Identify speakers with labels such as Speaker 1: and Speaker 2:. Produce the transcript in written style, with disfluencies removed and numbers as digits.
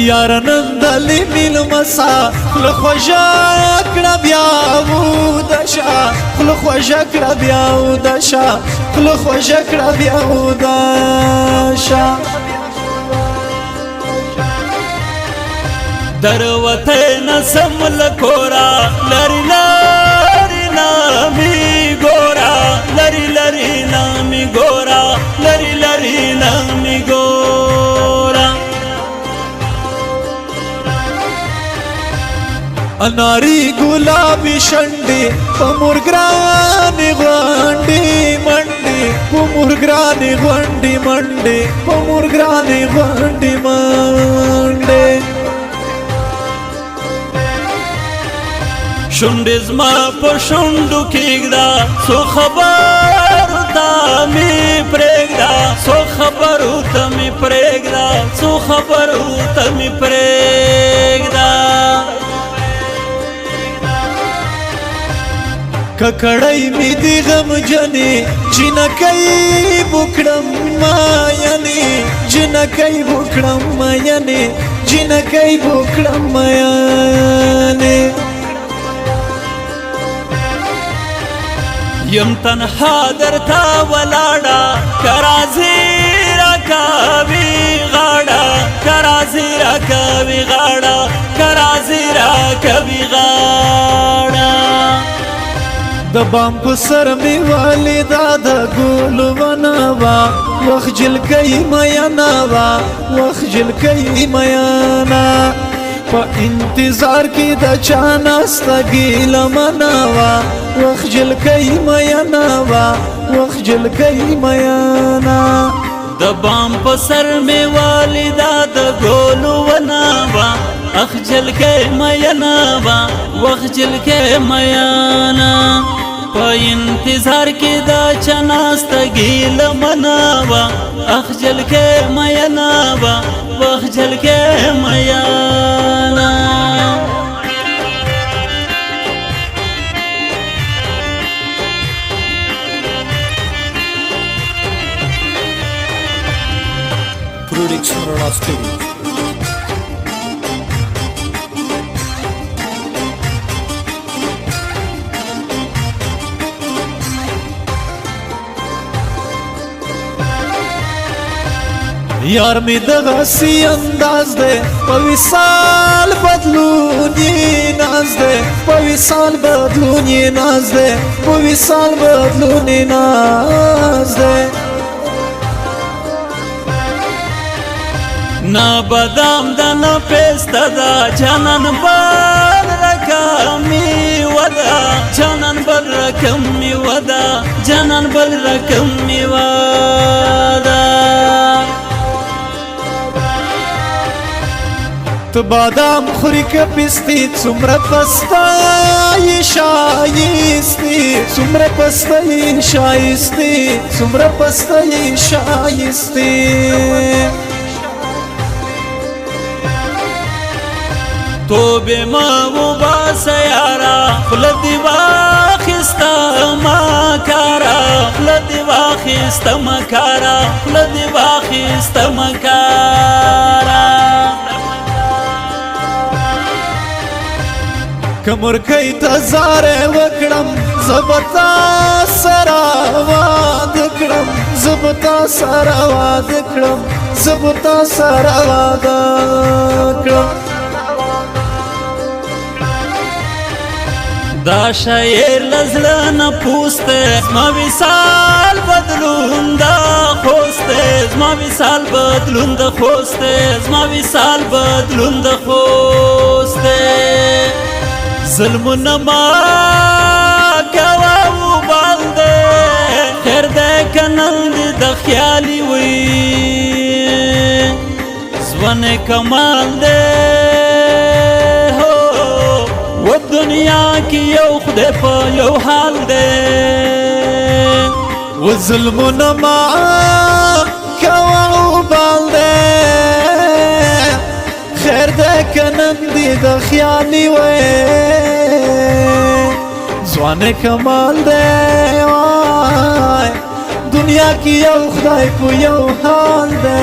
Speaker 1: یار نن دلی میل مسا خل خوشا کړه بیا و دشا خل خوشا کړه بیا و دشا خل خوشا کړه بیا و دشا دروته نسم لکورا لری لری نامی گورا لری لری نامی گورا لری لری نامی گورا اناری گلابی شنڈی پمرگرانی غنڈی منڈی پمرگرانی غنڈی منڈی پمرگرانی غنڈی منڈی شونډې زما په شونډو کېږده څو خبرو ته مې پرېږده څو خبرو ته مې پرېږده څو خبرو ته مې پرېږده ککړی مې دې غمجنې جنکۍ بوکړم مینې جنکۍ بوکړم مینې جنکۍ بوکړم مینې یم تنها درتا ولاړه کرازی راکاوي غاړه کرازی راکاوي غاړه کرازی راکاوي غاړه د بام په سر می والدا د ګل وناوا وخجل کای میانا وخجل کای میانا په انتظار کې د چانستا ګیل مناوا وخجل کای میانا وخجل کای میانا د بام په سر می والدا د ګل وناوا اخجل کای میانا وخجل کای میانا په انتظار کې د چانستا ګیل مناوا اخجل کای میانا وخجل کای میانا
Speaker 2: Production Rana Studio.
Speaker 1: یار می دغه سی انداز ده په وصال بدلونی ناز ده په وصال بدلونی ناز ده په وصال بدلونی ناز ده نا بادام دا نا پیستا دا جانان بل رکمی ودا جانان بل رکمی ودا جانان بل رکمی ودا تو بادام خوری که پستی څومره پستی شایستی څومره پستی شایستی څومره پستی شایستی توبه ما وباس یارا خلدی واخستا مکارا خلدی واخستا مکارا خلدی واخستا مکارا کمر کئی تزاره وکړم زبتا سره واد کړم زبتا سره واد کړم زبتا سره واد کړم دا شاعر لزله نه پوسته زما وصال بدلون دا خوسته زما وصال بدلون دا خوسته زما وصال بدلون دا خوسته ظلمونه ما کوا وبالده خیر ده کنن د خیالي وي ځوانه کمال ده و دنیا کی یو خدای په یو حال ده و ظلمونه ما کوا وبالده خیر ده کنن د خیالي وي ځوانه کمال ده وای دنیا کی یو خدای په یو حال ده